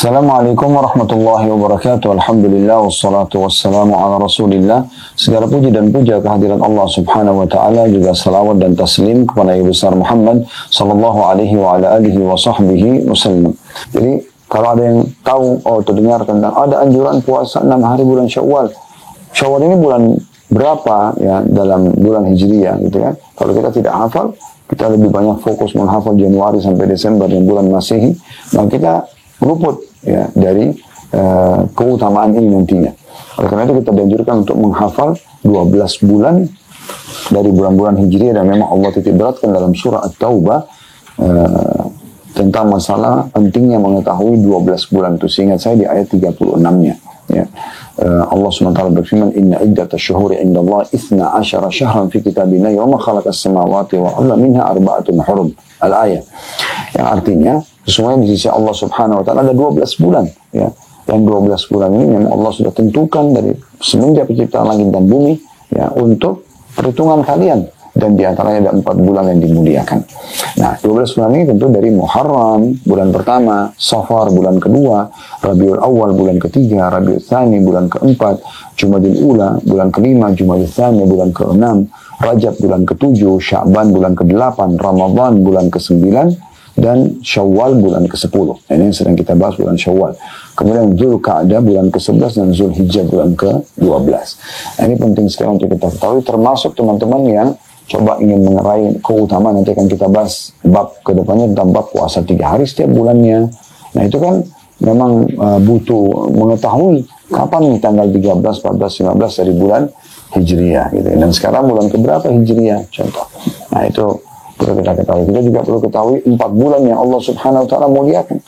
Assalamualaikum warahmatullahi wabarakatuh. Alhamdulillah wassalatu wassalamu ala Rasulillah. Segala puji dan puja kehadirat Allah Subhanahu wa taala, juga salawat dan taslim kepada Nabi besar Muhammad sallallahu alaihi wa ala alihi wa sahbihi wasallam. Jadi kalau ada yang tahu atau dengar tentang ada anjuran puasa 6 hari bulan Syawal. Syawal ini bulan berapa ya dalam bulan Hijriah gitu kan. Kalau kita tidak hafal, kita lebih banyak fokus menghafal Januari sampai Desember yang bulan Masehi, maka kita luput ya dari keutamaan ini nantinya. Oleh karena itu kita dianjurkan untuk menghafal 12 bulan dari bulan-bulan Hijriah, dan memang Allah titik beratkan dalam surah At-Taubah tentang masalah pentingnya mengetahui 12 bulan itu. Seingat saya di ayat 36-nya ya. Allah SWT berfirman, Inna iddata syuhuri indallahi 12 syahran fi kitabina yawma khalaqas samawati wa arda minha arba'atun hurum. Al-ayat. Yang artinya sesungguhnya di sisi Allah Subhanahu wa taala ada 12 bulan ya. Yang 12 bulan ini memang Allah sudah tentukan dari semenjak penciptaan langit dan bumi ya, untuk perhitungan kalian, dan di antaranya ada 4 bulan yang dimuliakan. Nah, 12 bulan ini tentu dari Muharram bulan pertama, Safar bulan kedua, Rabiul Awal bulan ketiga, Rabiul Tsani bulan keempat, Jumadil Ula bulan kelima, Jumadil Tsani bulan keenam, Rajab bulan ketujuh, Sya'ban bulan ke-8, Ramadan bulan ke-9, dan Syawal bulan ke-10. Ini yang sedang kita bahas, bulan Syawal. Kemudian Dzulqa'dah bulan ke-11 dan Zulhijjah bulan ke-12. Nah, ini penting sekali untuk kita ketahui, termasuk teman-teman yang coba ingin mengerai keutamaan. Nanti akan kita bahas bab kedepannya tentang bab puasa 3 hari setiap bulannya. Nah, itu kan memang butuh mengetahui kapan nih tanggal 13, 14, 15 dari bulan Hijriah gitu. Dan sekarang bulan keberapa Hijriah contoh. Nah, itu perlu kita ketahui. Kita juga perlu ketahui 4 bulan yang Allah Subhanahu wa taala muliakan.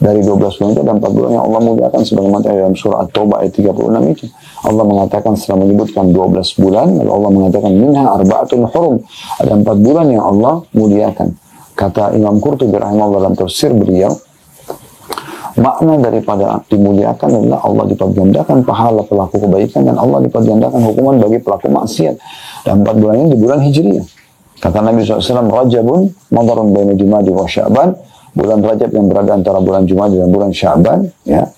Dari 12 bulan itu ada 4 bulan yang Allah muliakan, sebagaimana dalam surah At-Taubah ayat 36 itu. Allah mengatakan setelah menyebutkan 12 bulan, lalu Allah mengatakan minha arba'atun hurum. Ada 4 bulan yang Allah muliakan. Kata Imam Qurtubi rahimahullah dalam tafsir beliau, makna daripada dimuliakan adalah Allah lipat gandakan pahala pelaku kebaikan, dan Allah lipat gandakan hukuman bagi pelaku maksiat. Dan 4 bulan ini di bulan Hijriah. Kata Nabi SAW, Rajabun madarun baina Jumadi wa Sya'ban, bulan Rajab yang berada antara bulan Jumadi dan bulan Sya'ban ya.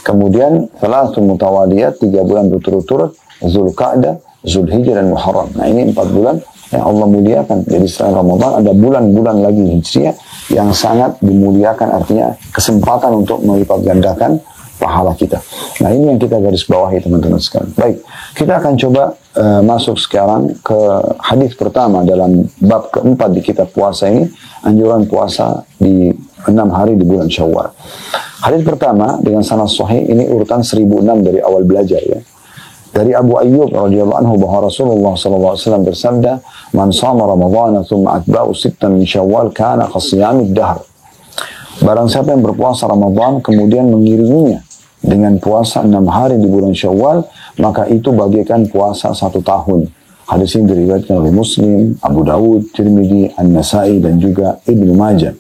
Kemudian thalathun mutawaliyat, 3 bulan berturut-turut, Dzulqa'dah, Zulhijjah dan Muharram. Nah, ini 4 bulan yang Allah muliakan. Jadi selain Ramadan ada bulan-bulan lagi Hijriah yang sangat dimuliakan, artinya kesempatan untuk melipat gandakan pahala kita. Nah, ini yang kita garis bawahi teman-teman sekalian. Baik, kita akan coba masuk sekarang ke hadis pertama dalam bab keempat di kitab puasa ini, anjuran puasa di 6 hari di bulan Syawal. Hadis pertama dengan sanad sahih, ini urutan 1006 dari awal belajar ya. Dari Abu Ayyub radhiyallahu anhu bahwa Rasulullah sallallahu alaihi wasallam bersabda, "Man shama Ramadhana tsumma atba'u sittan min Syawal kana qasiyamid dahr." Barang siapa yang berpuasa Ramadan kemudian mengiringinya dengan puasa 6 hari di bulan Syawal, maka itu bagaikan puasa 1 tahun. Hadis ini diriwayatkan oleh Muslim, Abu Dawud, Tirmidzi, An-Nasai, dan juga Ibnu Majah.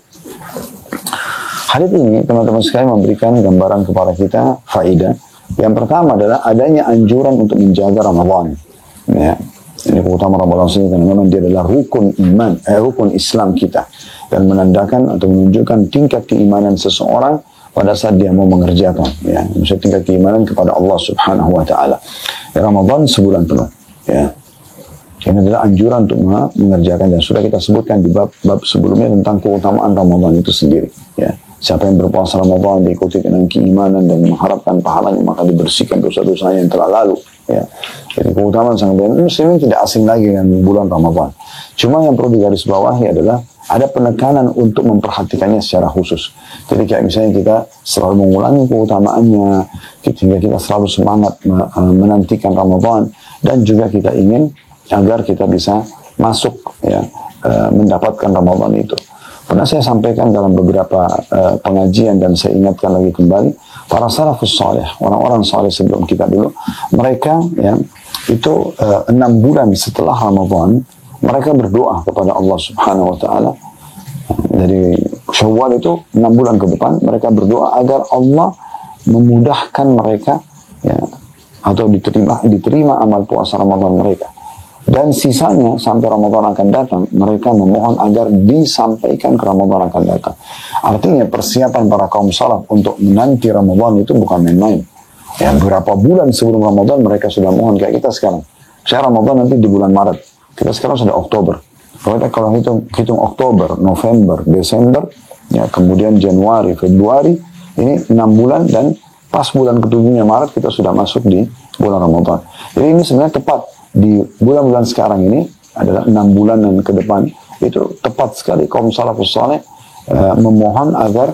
Hadis ini teman-teman sekalian memberikan gambaran kepada kita faedah. Yang pertama adalah adanya anjuran untuk menjaga Ramadan. Ya, ini keutamaan Ramadan sendiri karena memang dia adalah rukun iman, rukun Islam kita, dan menandakan atau menunjukkan tingkat keimanan seseorang pada saat dia mau mengerjakan, ya, maksudnya tingkat keimanan kepada Allah Subhanahu wa taala. Ramadan sebulan penuh, ya. Ini adalah anjuran untuk mengerjakan, dan sudah kita sebutkan di bab sebelumnya tentang keutamaan Ramadan itu sendiri, ya. Siapa yang berpuasa Ramadan diikuti dengan keimanan dan mengharapkan pahalanya, maka dibersihkan dosa-dosanya yang telah lalu, ya. Jadi keutamaan sangat banyak. Muslimin tidak asing lagi dengan bulan Ramadan. Cuma yang perlu digarisbawahi adalah ada penekanan untuk memperhatikannya secara khusus. Jadi kayak misalnya kita selalu mengulangi keutamaannya, sehingga kita selalu semangat menantikan Ramadan, dan juga kita ingin agar kita bisa masuk ya, mendapatkan Ramadan itu. Pernah saya sampaikan dalam beberapa pengajian, dan saya ingatkan lagi kembali, para salafus saleh, orang-orang saleh sebelum kita dulu, mereka ya itu 6 bulan setelah Ramadan mereka berdoa kepada Allah Subhanahu wa taala. Dari Syawal itu 6 bulan ke depan mereka berdoa agar Allah memudahkan mereka ya, atau diterima amal puasa Ramadan mereka. Dan sisanya sampai Ramadan akan datang, mereka memohon agar disampaikan ke Ramadan akan datang. Artinya persiapan para kaum salaf untuk menanti Ramadan itu bukan main-main. Ya, berapa bulan sebelum Ramadan mereka sudah mohon kayak kita sekarang. Saya Ramadan nanti di bulan Maret. Kita sekarang sudah Oktober. Kalau hitung Oktober, November, Desember, ya kemudian Januari, Februari, ini 6 bulan dan pas bulan ketujuhnya Maret kita sudah masuk di bulan Ramadan. Jadi ini sebenarnya tepat di bulan-bulan sekarang ini adalah 6 bulanan ke depan, itu tepat sekali kaum salafus saleh memohon agar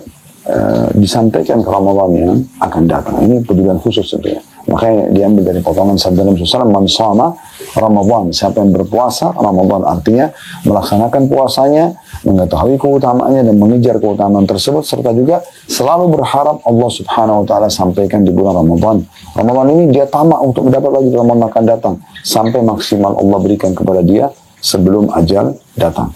disampaikan ke Ramadan yang akan datang. Ini pedulian khusus sebenarnya. Makanya diambil dari potongan sabda Nabi SAW, man shama Ramadan, siapa yang berpuasa Ramadan, artinya melaksanakan puasanya, mengetahui keutamaannya dan mengejar keutamaan tersebut, serta juga selalu berharap Allah Subhanahu wa Ta'ala sampaikan di bulan Ramadan. Ramadan ini dia tamak untuk mendapat lagi Ramadan akan datang sampai maksimal Allah berikan kepada dia sebelum ajal datang.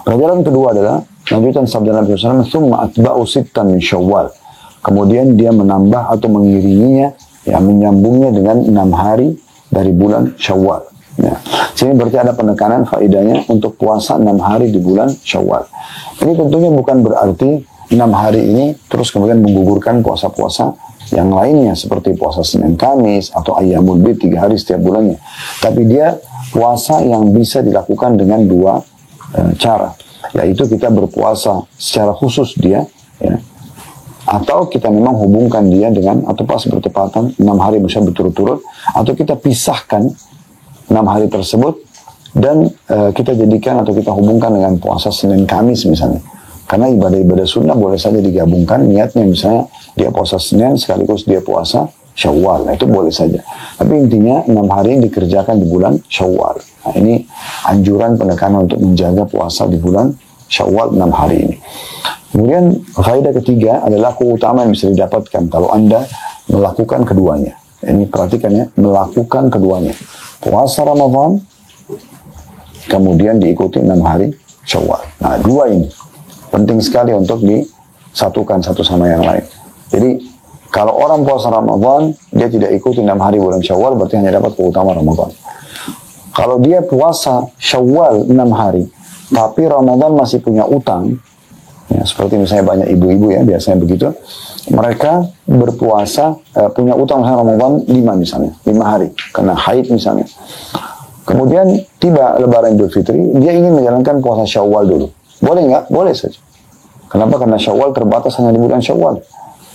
Pelajaran kedua adalah lanjutan sabda Nabi SAW, "Tsumma atba'u sittan min Syawal." Kemudian dia menambah atau mengiringinya, ya menyambungnya dengan 6 hari dari bulan Syawal. Ya. Sini berarti ada penekanan faedahnya untuk puasa 6 hari di bulan Syawal. Ini tentunya bukan berarti 6 hari ini terus kemudian menggugurkan puasa-puasa yang lainnya seperti puasa Senin Kamis atau Ayyamul Bid 3 hari setiap bulannya. Tapi dia puasa yang bisa dilakukan dengan 2 cara, yaitu kita berpuasa secara khusus dia, ya, atau kita memang hubungkan dia dengan, atau pas bertepatan 6 hari bisa berturut-turut, atau kita pisahkan 6 hari tersebut dan kita jadikan atau kita hubungkan dengan puasa Senin Kamis misalnya. Karena ibadah-ibadah sunnah boleh saja digabungkan, niatnya misalnya dia puasa Senin sekaligus dia puasa Syawal, nah, itu boleh saja. Tapi intinya 6 hari dikerjakan di bulan Syawal. Nah, ini anjuran penekanan untuk menjaga puasa di bulan Syawal 6 hari ini. Kemudian faedah ketiga adalah keutamaan yang bisa didapatkan kalau Anda melakukan keduanya. Ini perhatikan ya, melakukan keduanya. Puasa Ramadan, kemudian diikuti 6 hari Syawal. Nah, 2 ini penting sekali untuk disatukan satu sama yang lain. Jadi, kalau orang puasa Ramadan, dia tidak ikuti 6 hari bulan Syawal, berarti hanya dapat keutamaan Ramadan. Kalau dia puasa Syawal 6 hari, tapi Ramadan masih punya utang, ya, seperti misalnya banyak ibu-ibu ya, biasanya begitu, mereka berpuasa, punya utang misalnya Ramadan 5 misalnya, 5 hari, karena haid misalnya. Kemudian tiba Lebaran Idul Fitri, dia ingin menjalankan puasa Syawal dulu. Boleh nggak? Boleh saja. Kenapa? Karena Syawal terbatas hanya di bulan Syawal.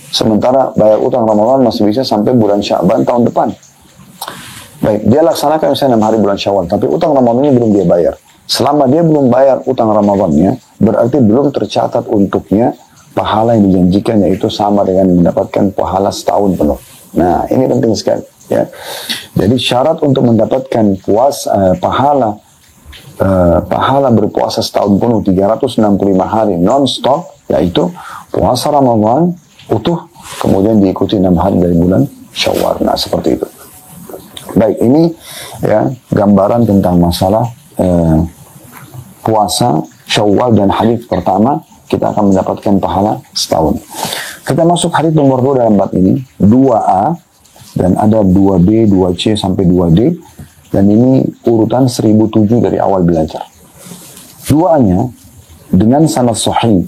Sementara bayar utang Ramadan masih bisa sampai bulan Sya'ban tahun depan. Baik, dia laksanakan misalnya 6 hari bulan Syawal, tapi utang Ramadannya belum dia bayar. Selama dia belum bayar utang Ramadannya, berarti belum tercatat untuknya pahala yang dijanjikan, yaitu sama dengan mendapatkan pahala setahun penuh. Nah, ini penting sekali. Ya. Jadi syarat untuk mendapatkan pahala berpuasa setahun penuh 365 hari non-stop, yaitu puasa Ramadan utuh, kemudian diikuti 6 hari dari bulan Syawal. Nah, seperti itu. Baik, ini ya gambaran tentang masalah puasa Syawal, dan hadis pertama kita akan mendapatkan pahala setahun. Kita masuk hadis nomor 2 dalam bab ini, 2A, dan ada 2B, 2C sampai 2D, dan ini urutan 1007 dari awal belajar. 2A-nya dengan sanad sahih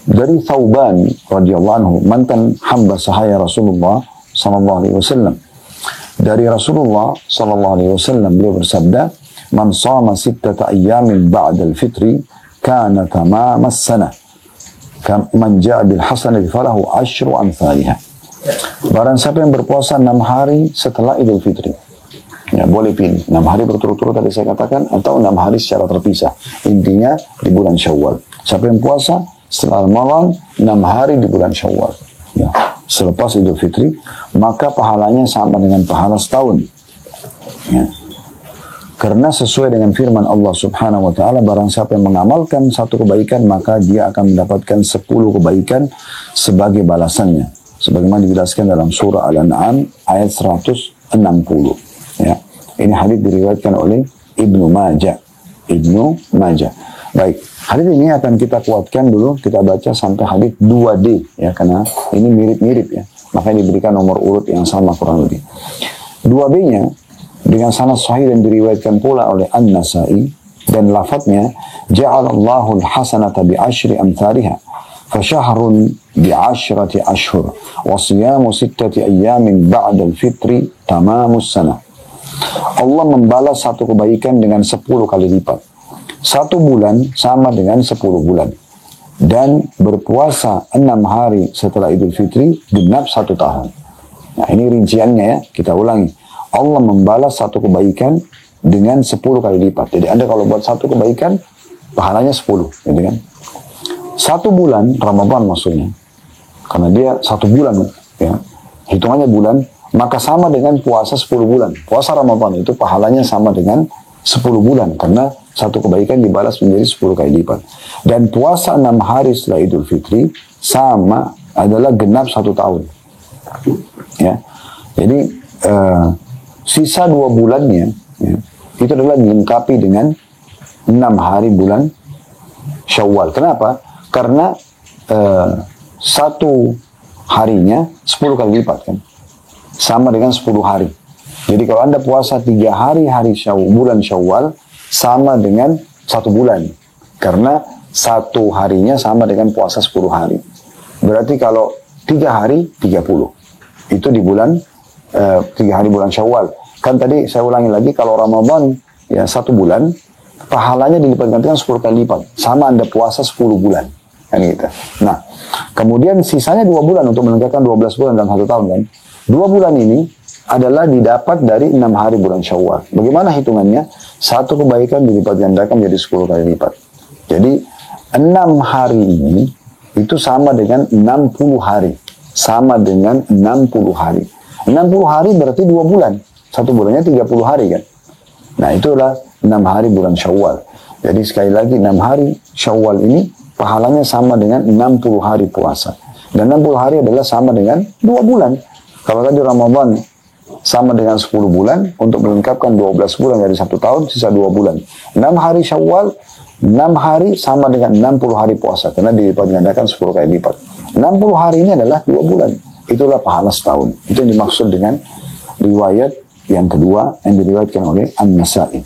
dari Thauban radhiyallahu anhu, mantan hamba sahaya Rasulullah sallallahu alaihi wasallam. Dari Rasulullah sallallahu alaihi wasallam beliau bersabda, "Man shama 6 ayyamin ba'da al-fitri kana tamam as-sanah. Man ja'a bil hasanati falahu 10 amsalha." Barang siapa yang berpuasa 6 hari setelah Idul Fitri, ya boleh pilih 6 hari berturut-turut tadi saya katakan, atau 6 hari secara terpisah, intinya di bulan Syawal. Siapa yang puasa setelah Ramadan 6 hari di bulan Syawal, ya, selepas Idul Fitri, maka pahalanya sama dengan pahala setahun, ya. Karena sesuai dengan firman Allah Subhanahu wa Ta'ala, barang siapa yang mengamalkan 1 kebaikan, maka dia akan mendapatkan 10 kebaikan sebagai balasannya, sebagaimana dijelaskan dalam surah Al-An'am ayat 160. Ya, ini hadis diriwayatkan oleh Ibnu Majah. Baik, hadis ini akan kita kuatkan dulu, kita baca sampai hadis 2D, ya, karena ini mirip-mirip ya, makanya diberikan nomor urut yang sama kurang lebih. 2B-nya dengan sanad sahih dan diriwayatkan pula oleh An-Nasa'i dan lafadznya ja'alallahu al-hasanata bi asyri amthaliha fasyahrun bi asyrati ashhur wa siyamu sittati ayyamin ba'da al-fitri tamamus sana. Allah membalas satu kebaikan dengan 10 kali lipat. 1 bulan sama dengan 10 bulan. Dan berpuasa 6 hari setelah Idul Fitri genap 1 tahun. Nah, ini rinciannya ya, kita ulangi. Allah membalas satu kebaikan dengan 10 kali lipat. Jadi Anda kalau buat satu kebaikan, pahalanya 10, gitu kan? 1 bulan Ramadan maksudnya. Karena dia 1 bulan, ya. Hitungannya bulan, maka sama dengan puasa 10 bulan. Puasa Ramadan itu pahalanya sama dengan 10 bulan. Karena satu kebaikan dibalas menjadi 10 kali lipat. Dan puasa 6 hari setelah Idul Fitri sama adalah genap 1 tahun. Ya. Jadi sisa 2 bulannya ya, itu adalah dilengkapi dengan 6 hari bulan Syawal. Kenapa? Karena 1 harinya 10 kali lipat kan, sama dengan 10 hari. Jadi kalau Anda puasa 3 hari bulan Syawal sama dengan 1 bulan, karena 1 harinya sama dengan puasa 10 hari. Berarti kalau 3 hari 30 itu di bulan 3 hari bulan Syawal. Kan tadi saya ulangi lagi, kalau Ramadan ya 1 bulan, pahalanya dilipat gantikan 10 kali lipat. Sama Anda puasa 10 bulan. Kan gitu. Nah, kemudian sisanya 2 bulan untuk melengkapkan 12 bulan dalam 1 tahun kan. 2 bulan ini adalah didapat dari 6 hari bulan Syawal. Bagaimana hitungannya? Satu kebaikan dilipat gandakan menjadi 10 kali lipat. Jadi 6 hari ini itu sama dengan 60 hari. Sama dengan 60 hari. 60 hari berarti 2 bulan. 1 bulannya 30 hari kan. Nah itulah 6 hari bulan Syawal. Jadi sekali lagi 6 hari Syawal ini pahalanya sama dengan 60 hari puasa. Dan 60 hari adalah sama dengan 2 bulan. Kalau tadi Ramadan sama dengan 10 bulan, untuk melengkapkan 12 bulan dari 1 tahun, sisa 2 bulan. 6 hari Syawal, 6 hari sama dengan 60 hari puasa. Karena dilipat gandakan 10 kali lipat. 60 hari ini adalah 2 bulan. Itulah pahala setahun. Itu yang dimaksud dengan riwayat yang kedua yang diriwayatkan oleh An-Nasa'i.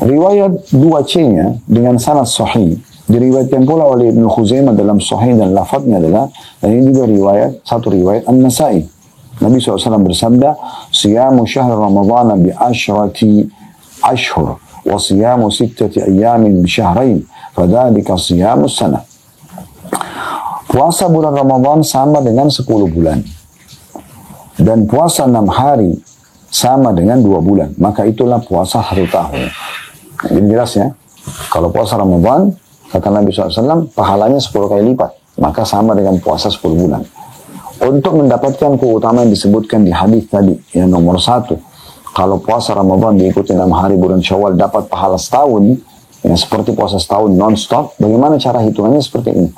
Riwayat 2C-nya dengan sanad sahih diriwayatkan pula oleh Ibnu Khuzaimah dalam sahih dan lafadznya adalah, dan ini juga satu riwayat An-Nasa'i. Nabi SAW bersabda, "Siyamu syahr Ramadhan bi asyrati ashhur wa siyamu sittati ayyamin bi syahrain, fadzalika siyamus sana." Puasa bulan Ramadan sama dengan 10 bulan. Dan puasa 6 hari sama dengan 2 bulan. Maka itulah puasa 1 tahun. Nah, ini jelas ya. Kalau puasa Ramadan, kata Nabi SAW, pahalanya 10 kali lipat. Maka sama dengan puasa 10 bulan. Untuk mendapatkan keutamaan yang disebutkan di hadis tadi, yang nomor 1. Kalau puasa Ramadan diikuti 6 hari bulan Syawal dapat pahala setahun, ya, seperti puasa setahun non-stop. Bagaimana cara hitungannya? Seperti ini.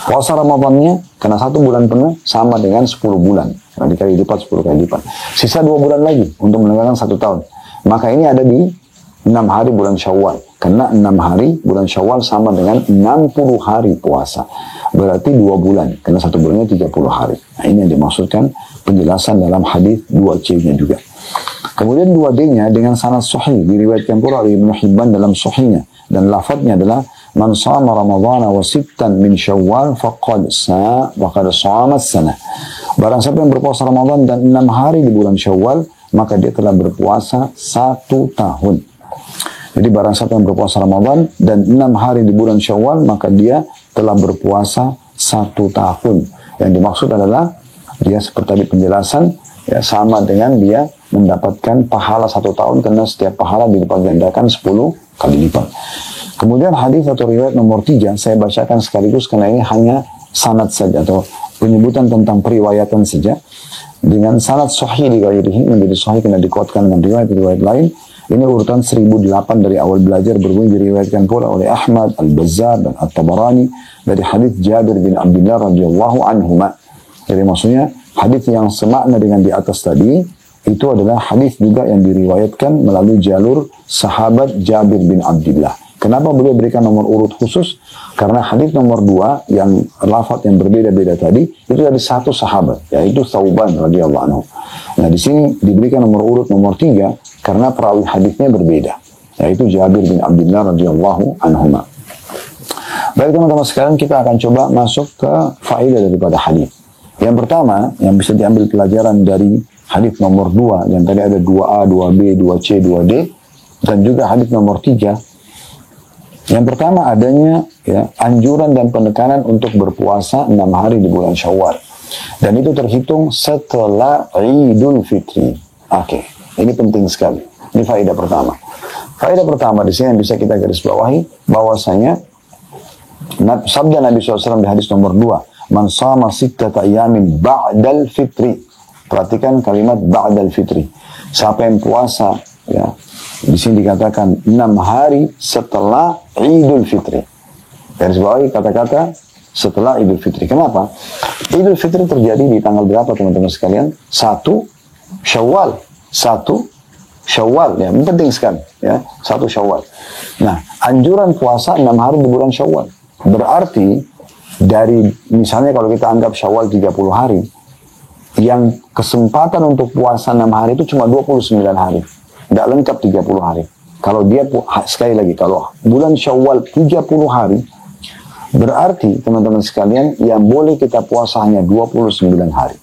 Puasa Ramadannya karena 1 bulan penuh sama dengan 10 bulan. Nah, dikali lipat 10 kali lipat. Sisa 2 bulan lagi untuk menegakkan 1 tahun. Maka ini ada di 6 hari bulan Syawal. Karena 6 hari bulan Syawal sama dengan 60 hari puasa. Berarti 2 bulan. Karena 1 bulannya 30 hari. Nah, ini yang dimaksudkan penjelasan dalam hadis 2C-nya juga. Kemudian 2D-nya dengan sanad sahih diriwayatkan pula oleh Ibnu Hibban dalam sahihnya. Dan lafadznya adalah man shama ramadhana wa sittan min syawal faqad shama sana. Barang siapa yang berpuasa Ramadan dan 6 hari di bulan Syawal, maka dia telah berpuasa 1 tahun. Jadi barang siapa yang berpuasa Ramadan dan 6 hari di bulan Syawal, maka dia telah berpuasa 1 tahun. Yang dimaksud adalah dia seperti tadi penjelasan, ya, sama dengan dia mendapatkan pahala 1 tahun, karena setiap pahala dilipat gandakan 10 kali lipat. Kemudian hadis atau riwayat nomor 3 saya bacakan sekaligus karena ini hanya sanad saja atau penyebutan tentang periwayatan saja. Dengan sanad sahih di ghairihi, menjadi sahih karena dikuatkan dengan riwayat-riwayat lain. Ini urutan 1008 dari awal belajar, berbunyi diriwayatkan pula oleh Ahmad, Al-Bazzar dan At-Tabarani dari hadis Jabir bin Abdullah radhiyallahu anhuma. Jadi maksudnya hadis yang semakna dengan di atas tadi itu adalah hadis juga yang diriwayatkan melalui jalur sahabat Jabir bin Abdullah. Kenapa beliau berikan nomor urut khusus? Karena hadis nomor 2 yang lafaz yang berbeda-beda tadi itu dari satu sahabat, yaitu Thauban radhiyallahu anhu. Nah, di sini diberikan nomor urut nomor 3 karena perawi hadisnya berbeda, yaitu Jabir bin Abdullah radhiyallahu anhuma. Baik teman-teman sekalian, kita akan coba masuk ke faedah daripada hadis. Yang pertama yang bisa diambil pelajaran dari hadis nomor 2 yang tadi ada 2A, 2B, 2C, 2D dan juga hadis nomor 3. Yang pertama adanya anjuran dan penekanan untuk berpuasa 6 hari di bulan Syawal. Dan itu terhitung setelah Idul Fitri. Oke, ini penting sekali. Ini faedah pertama. Faedah pertama di sini yang bisa kita garis bawahi bahwasanya sabda Nabi SAW di hadis nomor 2, "Man shama sittata ayamin ba'dal fitri." Perhatikan kalimat ba'dal fitri. Siapa yang puasa di sini dikatakan 6 hari setelah Idul Fitri. Garis bawahi kata-kata setelah Idul Fitri. Kenapa? Idul Fitri terjadi di tanggal berapa teman-teman sekalian? 1 Syawal. 1 Syawal, ya, ini penting sekali, ya, 1 Syawal. Nah, anjuran puasa 6 hari di bulan Syawal. Berarti dari misalnya kalau kita anggap Syawal 30 hari, yang kesempatan untuk puasa 6 hari itu cuma 29 hari. Tidak lengkap 30 hari. Kalau dia, sekali lagi, kalau bulan Syawal 30 hari, berarti teman-teman sekalian yang boleh kita puasa hanya 29 hari.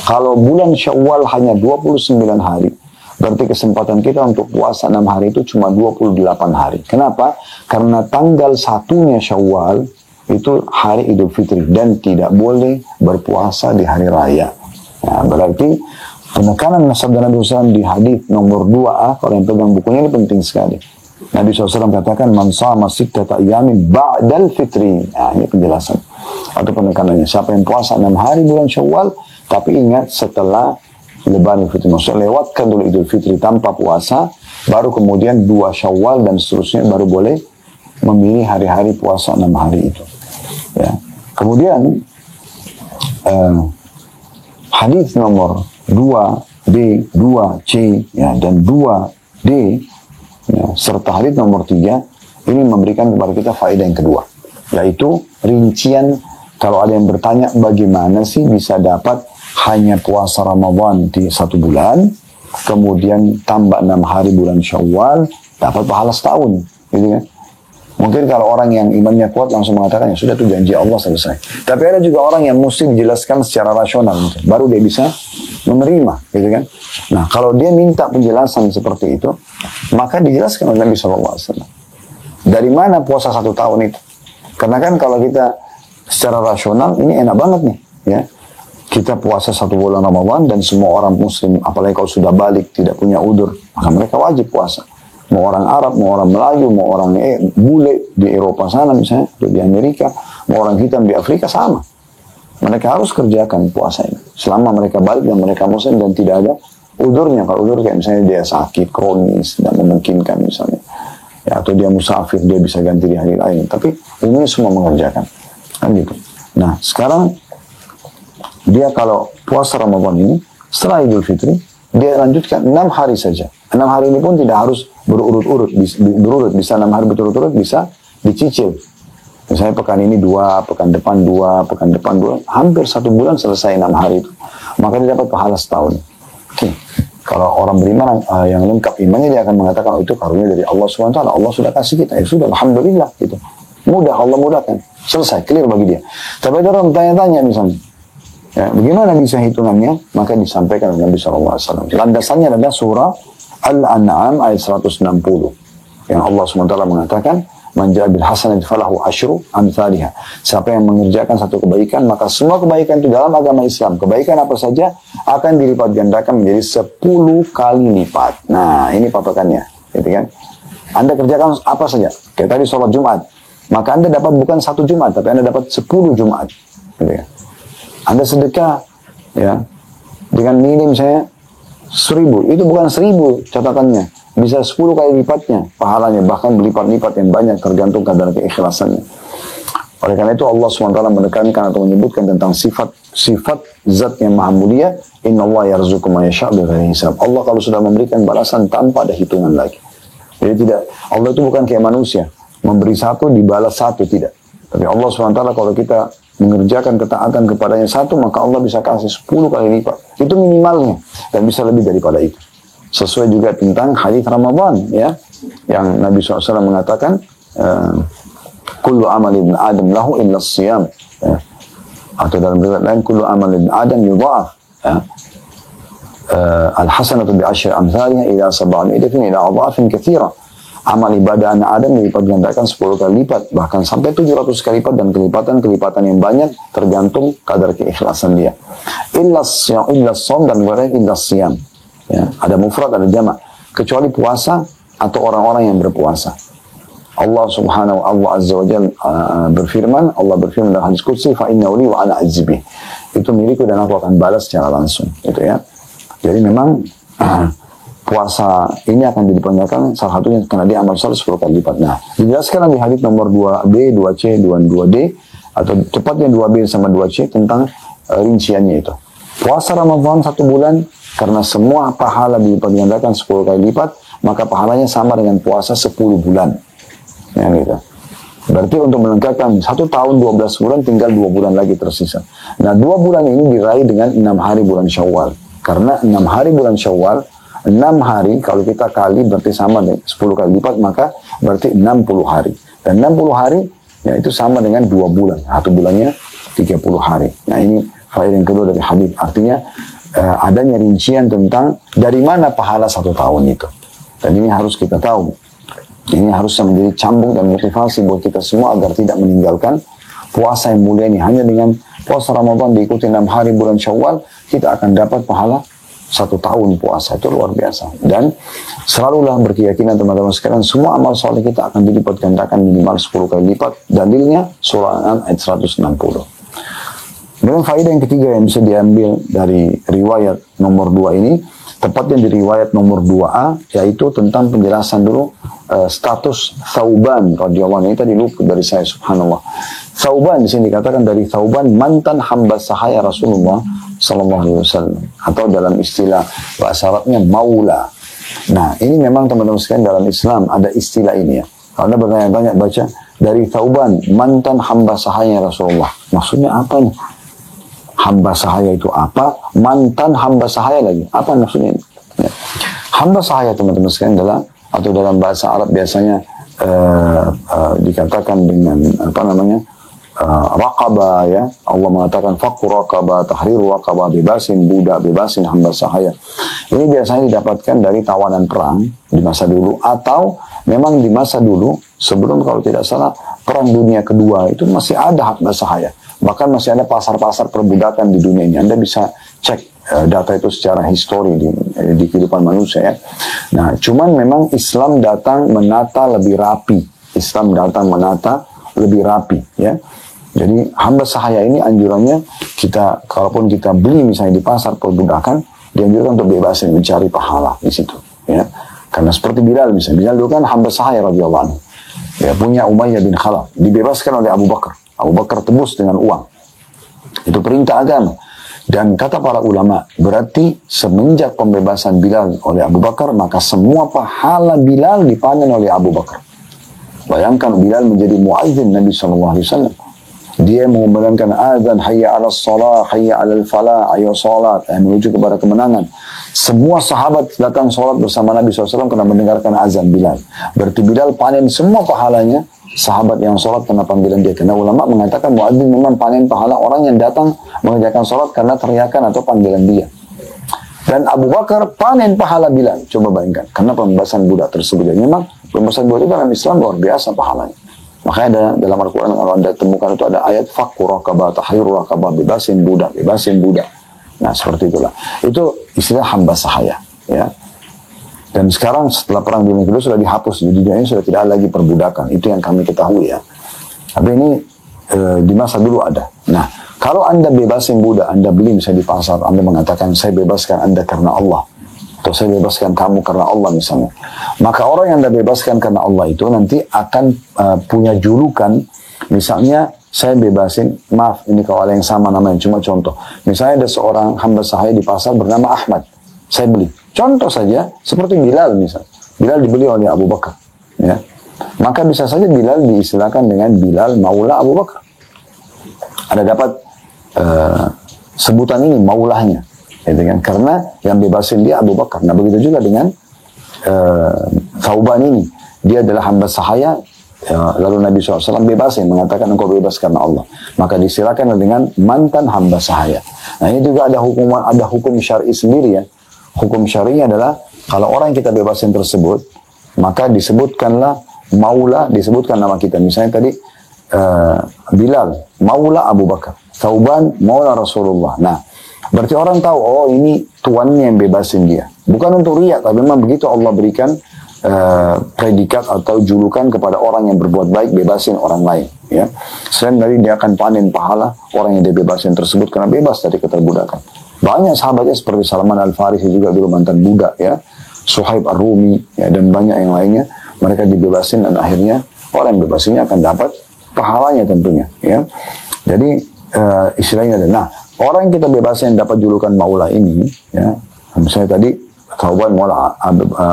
Kalau bulan Syawal hanya 29 hari, berarti kesempatan kita untuk puasa 6 hari itu cuma 28 hari. Kenapa? Karena tanggal 1-nya Syawal itu hari Idul Fitri dan tidak boleh berpuasa di hari raya. Nah, berarti penekanan sabda Nabi SAW di hadis nomor 2A, kalau yang pegang bukunya ini penting sekali. Nabi SAW katakan, "Man shama sittata ayamin ba'dal fitri." Nah, ini penjelasan atau penekanannya. Siapa yang puasa 6 hari bulan Syawal, tapi ingat setelah Lebaran Fitri. Maksudnya lewatkan dulu Idul Fitri tanpa puasa, baru kemudian 2 Syawal dan seterusnya baru boleh memilih hari-hari puasa 6 hari itu. Ya. Kemudian hadis nomor 2B, 2C dan 2D serta hadis nomor 3 ini memberikan kepada kita faedah yang kedua, yaitu rincian. Kalau ada yang bertanya bagaimana sih bisa dapat hanya puasa Ramadan di 1 bulan, kemudian tambah 6 hari bulan Syawal, dapat pahala setahun, gitu kan? Mungkin kalau orang yang imannya kuat langsung mengatakan, ya sudah, itu janji Allah, selesai. Tapi ada juga orang yang mesti dijelaskan secara rasional, baru dia bisa menerima, gitu kan? Nah, kalau dia minta penjelasan seperti itu, maka dijelaskan oleh Nabi SAW. Dari mana puasa 1 tahun itu? Karena kan kalau kita secara rasional, ini enak banget nih, ya. Kita puasa 1 bulan Ramadan dan semua orang muslim, apalagi kalau sudah balik, tidak punya udur, maka mereka wajib puasa. Mau orang Arab, mau orang Melayu, mau orang bule di Eropa sana misalnya, di Amerika, mau orang hitam di Afrika, sama. Mereka harus kerjakan puasa ini. Selama mereka balik dan mereka muslim dan tidak ada udurnya. Kalau udur kayak misalnya dia sakit, kronis, tidak memungkinkan misalnya. Ya, atau dia musafir, dia bisa ganti di hari lain. Tapi umumnya semua mengerjakan. Kan gitu. Nah, sekarang dia kalau puasa Ramadan ini, setelah Idul Fitri, dia lanjutkan 6 hari saja. 6 hari ini pun tidak harus berurut-urut, bisa 6 hari berurut-urut, bisa dicicil. Misalnya pekan ini 2, pekan depan 2, pekan depan 2, hampir 1 bulan selesai 6 hari itu. Maka dia dapat pahala setahun. Oke. Kalau orang beriman yang lengkap imannya, dia akan mengatakan, oh, itu karunia dari Allah SWT, Allah sudah kasih kita, ya sudah, alhamdulillah, gitu. Mudah, Allah mudahkan. Selesai, clear bagi dia. Tapi ada orang tanya-tanya misalnya, ya, bagaimana bisa hitungannya? Maka disampaikan oleh Nabi SAW. Landasannya adalah surah Al-An'am ayat 160. Yang Allah SWT mengatakan, "Man ja'a bil hasanati falahu asyru amsalihha." Siapa yang mengerjakan satu kebaikan, maka semua kebaikan itu dalam agama Islam, kebaikan apa saja akan dilipat gandakan menjadi 10 kali lipat. Nah, ini patokannya, gitu kan? Anda kerjakan apa saja, kayak tadi sholat Jumat, maka Anda dapat bukan 1 Jumat, tapi Anda dapat 10 Jumat, gitu kan? Anda sedekah, ya, dengan nilai misalnya 1000, itu bukan 1000 catatannya, bisa 10 kali lipatnya pahalanya, bahkan berlipat-lipat yang banyak tergantung kadar keikhlasannya. Oleh karena itu Allah SWT menekankan atau menyebutkan tentang sifat zat yang maha mulia, innallaha yarzuqu man yasha' bighairi hisab. Allah kalau sudah memberikan balasan tanpa ada hitungan lagi. Jadi tidak, Allah itu bukan kayak manusia. memberi satu dibalas satu, tidak. Tapi Allah SWT kalau kita mengerjakan ketaatan kepadanya satu, maka Allah bisa kasih 10 kali lipat. Itu minimalnya, dan bisa lebih daripada itu. Sesuai juga tentang hadis Ramadan, ya, yang Nabi SAW mengatakan, kullu amal ibn Adam lahu illa siyam, ya. Atau dalam riwayat lain, kullu amal ibn Adam yudha'af, ya. Al-hasanatu bi'asyri amsalihha ila 700 ila adhafin katsira. Amal ibadah anak Adam dilipat gandakan 10 kali lipat, bahkan sampai 700 kali lipat, dan kelipatan-kelipatan yang banyak tergantung kadar keikhlasan dia. Illa shaum, dan illa siyam. Ya, ada mufrad, ada jamak. Kecuali puasa atau orang-orang yang berpuasa. Allah subhanahu wa azza wa jalla berfirman dalam hadis qudsi, fa innahu li wa ana ajzibih. Itu milikku dan aku akan balas secara langsung, gitu ya. Jadi memang puasa ini akan dipanjangkan salah satunya karena dia amal soleh 10 kali lipat. Nah, dijelaskan di hadis nomor 2B, 2C, 2D, atau tepatnya 2B sama 2C tentang rinciannya itu. Puasa Ramadan 1 bulan, karena semua pahala dipanjangkan 10 kali lipat, maka pahalanya sama dengan puasa 10 bulan. Ya, gitu. Berarti untuk melengkapkan 1 tahun 12 bulan, tinggal 2 bulan lagi tersisa. Nah, 2 bulan ini diraih dengan 6 hari bulan Syawal. Karena 6 hari bulan Syawal, 6 hari kalau kita kali berarti sama dengan 10 kali lipat, maka berarti 60 hari. Dan 60 hari, ya itu sama dengan 2 bulan. 1 bulannya 30 hari. Nah, ini faedah yang kedua dari hadis. Artinya adanya rincian tentang dari mana pahala 1 tahun itu. Dan ini harus kita tahu. Ini harus menjadi cambuk dan motivasi buat kita semua agar tidak meninggalkan puasa yang mulia ini. Hanya dengan puasa Ramadan diikuti 6 hari bulan Syawal, kita akan dapat pahala 1 tahun puasa. Itu luar biasa. Dan selalulah berkeyakinan teman-teman sekalian, semua amal soleh kita akan dilipat gandakan minimal 10 kali lipat. Dalilnya surah Al-An'am ayat 160. Kemudian faedah yang ketiga yang bisa diambil dari riwayat nomor 2 ini, tepatnya di riwayat nomor 2A, yaitu tentang penjelasan dulu status Thauban radhiyallahu anhu. Ini tadi luput dari saya, subhanallah. Thauban di sini dikatakan dari Thauban, mantan hamba sahaya Rasulullah sallallahu alaihi wasallam, atau dalam istilah bahasa Arabnya maula. Nah, ini memang teman-teman sekalian dalam Islam ada istilah ini ya. Karena banyak baca dari Thauban, mantan hamba sahaya Rasulullah. Maksudnya apa nih? Hamba sahaya itu apa? Mantan hamba sahaya lagi. Apa maksudnya ini? Ya. Hamba sahaya teman-teman sekalian atau dalam bahasa Arab biasanya dikatakan dengan apa namanya? Raqabah, ya. Allah mengatakan fakku raqabah, tahriru raqabah, bebasin budak, bebasin hamba sahaya. Ini biasanya didapatkan dari tawanan perang di masa dulu, atau memang di masa dulu sebelum, kalau tidak salah, perang dunia kedua itu masih ada hamba sahaya. Bahkan masih ada pasar-pasar perbudakan di dunia ini. Anda bisa cek data itu secara histori di kehidupan manusia, ya. Nah, cuman memang Islam datang menata lebih rapi. Islam datang menata lebih rapi, ya. Jadi hamba sahaya ini anjurannya kita, kalaupun kita beli misalnya di pasar perbudakan, dianjurkan untuk bebasin, mencari pahala di situ, ya. Karena seperti Bilal misalnya, Bilal dulu kan hamba sahaya radhiyallahu anhu. Dia punya Umayyah bin Khalaf, dibebaskan oleh Abu Bakar. Abu Bakar tebus dengan uang. Itu perintah agama. Dan kata para ulama, berarti semenjak pembebasan Bilal oleh Abu Bakar, maka semua pahala Bilal dipanen oleh Abu Bakar. Bayangkan Bilal menjadi muadzin Nabi SAW. Dia mengumandangkan azan, hayya ala salah, hayya ala falah, ayo salat, menuju kepada kemenangan. Semua sahabat datang salat bersama Nabi SAW karena mendengarkan azan Bilal. Berarti Bilal panen semua pahalanya sahabat yang salat karena panggilan dia. Karena ulama mengatakan muadzin memang panen pahala orang yang datang mengerjakan salat karena teriakan atau panggilan dia. Dan Abu Bakar panen pahala Bilal. Coba bayangkan, karena pembebasan budak tersebut. Dan memang pembebasan budak itu dalam Islam luar biasa pahalanya. Makanya ada dalam Al-Quran, kalau Anda temukan itu ada ayat fakku raqabah, tahriru raqabah, bebasin budak, bebasin budak. Nah, seperti itulah. Itu istilah hamba sahaya, ya. Dan sekarang setelah perang dunia kedua sudah dihapus, di dunia ini sudah tidak ada lagi perbudakan. Itu yang kami ketahui, ya. Tapi ini di masa dulu ada. Nah, kalau Anda bebasin budak, Anda beli misalnya di pasar, Anda mengatakan saya bebaskan Anda karena Allah, atau saya bebaskan kamu karena Allah misalnya, maka orang yang Anda bebaskan karena Allah itu nanti akan punya julukan. Misalnya saya bebasin, maaf ini kalau ada yang sama namanya, cuma contoh, misalnya ada seorang hamba sahaya di pasar bernama Ahmad, saya beli, contoh saja seperti Bilal misalnya. Bilal dibeli oleh Abu Bakar, ya. Maka bisa saja Bilal diistilahkan dengan Bilal Maula Abu Bakar. Ada dapat sebutan ini maulahnya, gitu kan? Karena yang bebasin dia Abu Bakar. Nah begitu juga dengan Thauban ini, dia adalah hamba sahaya. Lalu Nabi SAW bebasin, mengatakan engkau bebas karena Allah. Maka disilakan dengan mantan hamba sahaya. Nah ini juga ada hukum syar'i sendiri ya. Hukum syar'inya adalah kalau orang yang kita bebasin tersebut, maka disebutkanlah maula, disebutkan nama kita. Misalnya tadi Bilal Maula Abu Bakar, Thauban Maula Rasulullah. Nah berarti orang tahu, oh ini tuannya yang bebasin dia. Bukan untuk riya, tapi memang begitu Allah berikan predikat atau julukan kepada orang yang berbuat baik, bebasin orang lain. Ya. Selain dari dia akan panen pahala orang yang dia bebasin tersebut karena bebas dari keterbudakan. Banyak sahabatnya seperti Salman Al-Farisi juga dulu mantan budak ya, Suhaib Ar-Rumi ya, dan banyak yang lainnya. Mereka dibebasin dan akhirnya orang yang bebasinnya akan dapat pahalanya tentunya. Ya. Jadi istilahnya ada. Nah orang yang kita bebasin dapat julukan Maula ini, ya, misalnya tadi Thauban Maula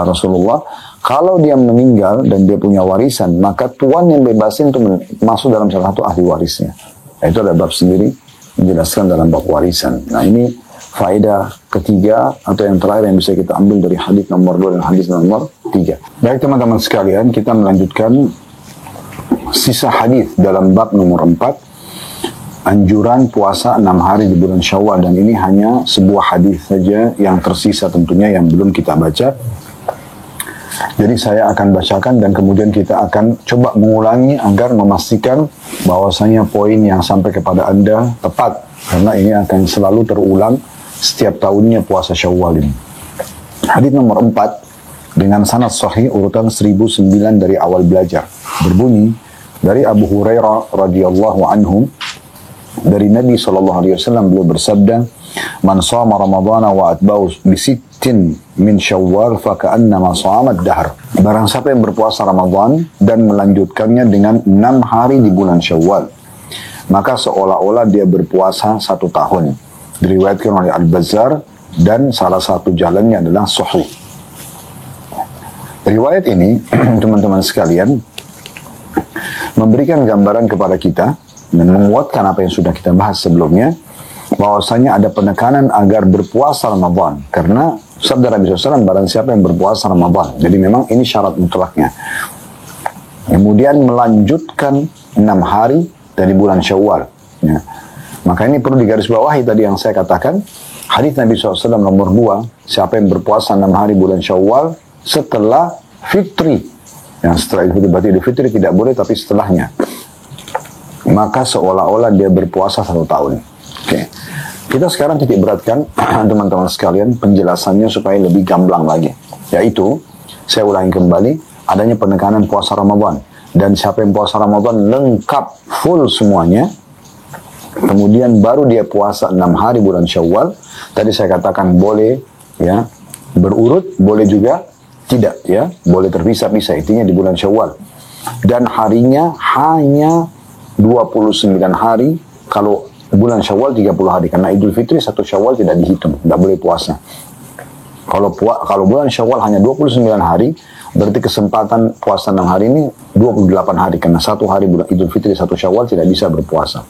Rasulullah. Kalau dia meninggal dan dia punya warisan, maka tuan yang bebasin itu masuk dalam salah satu ahli warisnya. Nah, itu ada bab sendiri menjelaskan dalam bab warisan. Nah ini faedah ketiga atau yang terakhir yang bisa kita ambil dari hadis nomor 2 dan hadis nomor 3. Baik teman-teman sekalian, kita melanjutkan sisa hadis dalam bab nomor 4. Anjuran puasa 6 hari di bulan Syawal, dan ini hanya sebuah hadis saja yang tersisa tentunya yang belum kita baca. Jadi saya akan bacakan dan kemudian kita akan coba mengulangi agar memastikan bahwasanya poin yang sampai kepada Anda tepat, karena ini akan selalu terulang setiap tahunnya puasa Syawal ini. Hadis nomor 4 dengan sanad sahih urutan 1009 dari awal belajar, berbunyi dari Abu Hurairah radhiyallahu anhu, dari Nabi SAW beliau bersabda, man shama ramadhana wa atba'u bi sittin min syawal fa ka'annama shama ad-dahr. Barang siapa yang berpuasa Ramadan dan melanjutkannya dengan 6 hari di bulan Syawal, maka seolah-olah dia berpuasa 1 tahun. Diriwayatkan oleh Al-Bazzar dan salah satu jalannya adalah sahih. Riwayat ini teman-teman sekalian memberikan gambaran kepada kita dan menguatkan apa yang sudah kita bahas sebelumnya, bahwasanya ada penekanan agar berpuasa Ramadan, karena sabda Nabi SAW, barang siapa yang berpuasa Ramadan, jadi memang ini syarat mutlaknya, kemudian melanjutkan 6 hari dari bulan Syawal ya. Maka ini perlu digarisbawahi tadi yang saya katakan, hadis Nabi SAW nomor 2, siapa yang berpuasa 6 hari bulan Syawal setelah fitri, yang setelah itu berarti Idul Fitri tidak boleh, tapi setelahnya, maka seolah-olah dia berpuasa 1 tahun. Oke. Kita sekarang titik beratkan teman-teman sekalian penjelasannya supaya lebih gamblang lagi. Yaitu, saya ulangi kembali, adanya penekanan puasa Ramadan. Dan siapa yang puasa Ramadan lengkap, full semuanya, kemudian baru dia puasa 6 hari bulan Syawal. Tadi saya katakan boleh ya berurut, boleh juga tidak ya, boleh terpisah-pisah, intinya di bulan Syawal. Dan harinya hanya 29 hari, kalau bulan Syawal 30 hari, karena Idul Fitri 1 Syawal tidak dihitung, tidak boleh puasa. Kalau bulan Syawal hanya 29 hari, berarti kesempatan puasa 6 hari ini 28 hari, karena 1 hari bulan Idul Fitri 1 Syawal tidak bisa berpuasa.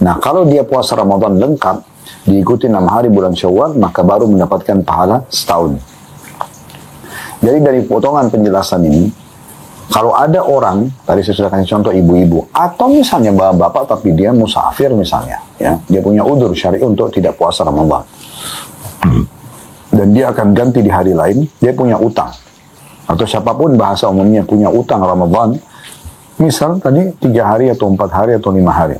Nah, kalau dia puasa Ramadan lengkap, diikuti 6 hari bulan Syawal, maka baru mendapatkan pahala setahun. Jadi dari potongan penjelasan ini, kalau ada orang, tadi saya sudah kasih contoh ibu-ibu, atau misalnya bapak-bapak tapi dia musafir misalnya, ya, dia punya udzur syar'i untuk tidak puasa Ramadan, dan dia akan ganti di hari lain, dia punya utang, atau siapapun bahasa umumnya punya utang Ramadan, misal tadi 3 hari atau 4 hari atau 5 hari,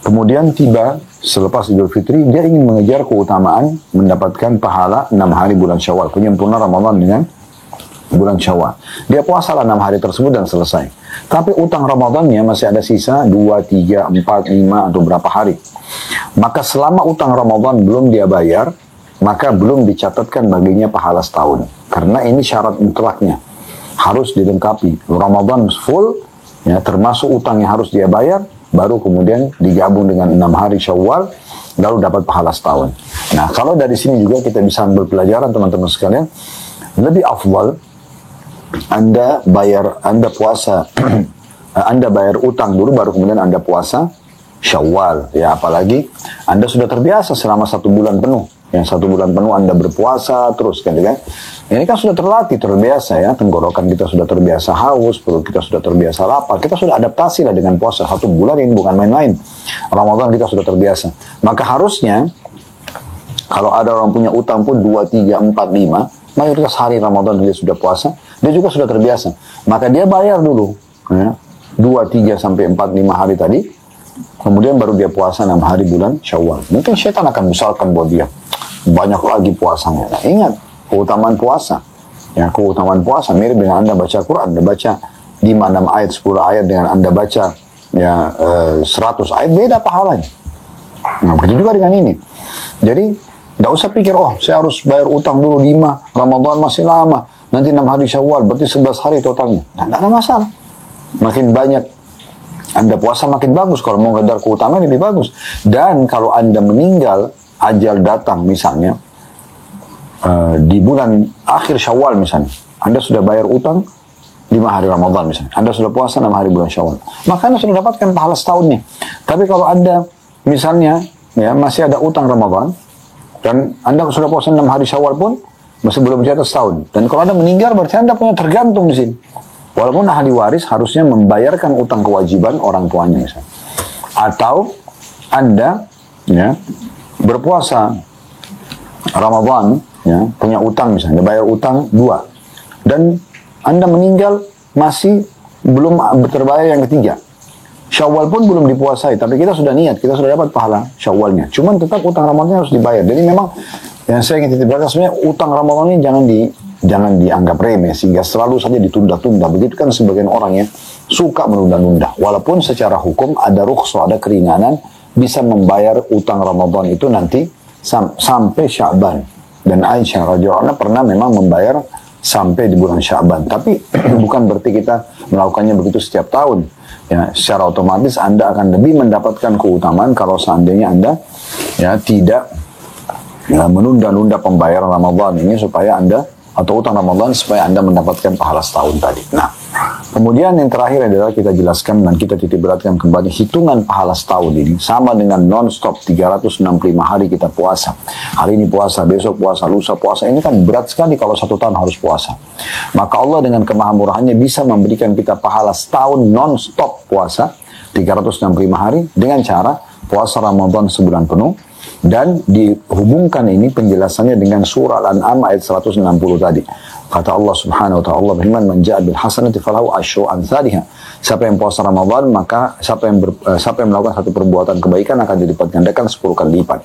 kemudian tiba selepas Idul Fitri, dia ingin mengejar keutamaan mendapatkan pahala 6 hari bulan Syawal, penyempurna Ramadan dengan bulan Syawal. Dia puasalah 6 hari tersebut dan selesai. Tapi utang Ramadannya masih ada sisa 2, 3, 4, 5 atau berapa hari. Maka selama utang Ramadan belum dia bayar, maka belum dicatatkan baginya pahala setahun. Karena ini syarat mutlaknya. Harus dilengkapi. Ramadan full, ya, termasuk utang yang harus dia bayar, baru kemudian digabung dengan 6 hari Syawal, lalu dapat pahala setahun. Nah, kalau dari sini juga kita bisa ambil pelajaran teman-teman sekalian, lebih afdal Anda puasa, Anda bayar utang dulu, baru kemudian Anda puasa Syawal. Ya, apalagi Anda sudah terbiasa selama 1 bulan penuh. Yang 1 bulan penuh Anda berpuasa terus kan. Ini kan sudah terlatih, terbiasa ya. Tenggorokan kita sudah terbiasa haus, perut kita sudah terbiasa lapar. Kita sudah adaptasi lah dengan puasa. 1 bulan ini bukan main-main. Ramadan kita sudah terbiasa. Maka harusnya, kalau ada orang punya utang pun 2, 3, 4, 5, mayoritas hari Ramadan dia sudah puasa, dia juga sudah terbiasa. Maka dia bayar dulu. Ya, 2, 3, sampai 4, 5 hari tadi. Kemudian baru dia puasa 6 hari bulan Syawal. Mungkin syaitan akan besarkan buat dia. Banyak lagi puasanya. Nah, ingat, keutamaan puasa. Ya, keutamaan puasa mirip dengan Anda baca Quran. Anda baca 5, 6 ayat, 10 ayat dengan Anda baca ya 100 ayat, beda pahalanya. Nah, begitu juga dengan ini. Jadi, nggak usah pikir, oh saya harus bayar utang dulu 5, Ramadan masih lama. Nanti 6 hari Syawal, berarti 11 hari totalnya. Nah, nggak ada masalah. Makin banyak Anda puasa makin bagus. Kalau mau ngejar keutamaan lebih bagus. Dan kalau Anda meninggal, ajal datang misalnya di bulan akhir Syawal misalnya, Anda sudah bayar utang 5 hari Ramadan misalnya, Anda sudah puasa 6 hari bulan Syawal, maka Anda sudah dapatkan pahala setahunnya. Tapi kalau Anda misalnya ya masih ada utang Ramadan dan Anda sudah puasa 6 hari Syawal pun masih belum mencatat setahun. Dan kalau Anda meninggal berarti Anda punya tergantung di sini. Walaupun ahli waris harusnya membayarkan utang kewajiban orang tuanya misalnya. Atau Anda ya berpuasa Ramadan, ya, punya utang misalnya, bayar utang 2, dan Anda meninggal masih belum terbayar yang ketiga. Syawal pun belum dipuasai, tapi kita sudah niat, kita sudah dapat pahala Syawalnya. Cuman tetap utang Ramadan harus dibayar. Jadi memang yang saya ingin titip beratkan sebenarnya utang Ramadan ini jangan dianggap remeh sehingga selalu saja ditunda-tunda. Begitu kan sebagian orang ya suka menunda-nunda. Walaupun secara hukum ada rukhsah, ada keringanan, bisa membayar utang Ramadan itu nanti sampai Sya'ban. Dan Aisyah radhiyallahu anha pernah memang membayar sampai di bulan Sya'ban. Tapi bukan berarti kita melakukannya begitu setiap tahun. Ya, secara otomatis Anda akan lebih mendapatkan keutamaan kalau seandainya Anda ya tidak menunda-nunda pembayaran Ramadan ini supaya Anda, atau utang Ramadan supaya Anda mendapatkan pahala setahun tadi. Nah, kemudian yang terakhir adalah kita jelaskan dan kita titik beratkan kembali hitungan pahala setahun ini sama dengan non-stop 365 hari kita puasa. Hari ini puasa, besok puasa, lusa puasa. Ini kan berat sekali kalau 1 tahun harus puasa. Maka Allah dengan kemahamurahannya bisa memberikan kita pahala setahun non-stop puasa 365 hari dengan cara puasa Ramadan sebulan penuh. Dan dihubungkan ini penjelasannya dengan surah Al-An'am ayat 160 tadi. Kata Allah subhanahu wa ta'ala, Allah berfirman, "Man ja'a bil hasanati falahu asyru amsalihha." Siapa yang puasa Ramadan, maka siapa yang melakukan satu perbuatan kebaikan akan dilipat gandakan 10 kali lipat.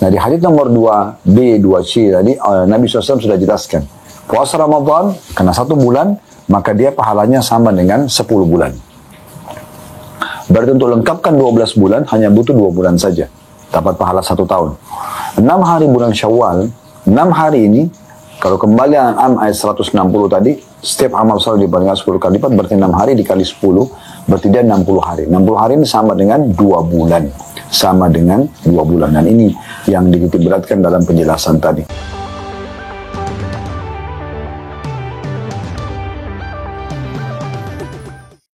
Nah, di hadits nomor 2b, 2c tadi, Nabi SAW sudah jelaskan. Puasa Ramadan, kena 1 bulan, maka dia pahalanya sama dengan 10 bulan. Berarti untuk lengkapkan 12 bulan, hanya butuh 2 bulan saja. Dapat pahala 1 tahun. 6 hari bulan Syawal, 6 hari ini, kalau kembali Al-An'am ayat 160 tadi, setiap amal soleh dibandingkan 10 kali lipat, berarti 6 hari dikali 10, berarti dia 60 hari. 60 hari ini sama dengan 2 bulan. Sama dengan 2 bulan. Dan ini yang dititik beratkan dalam penjelasan tadi.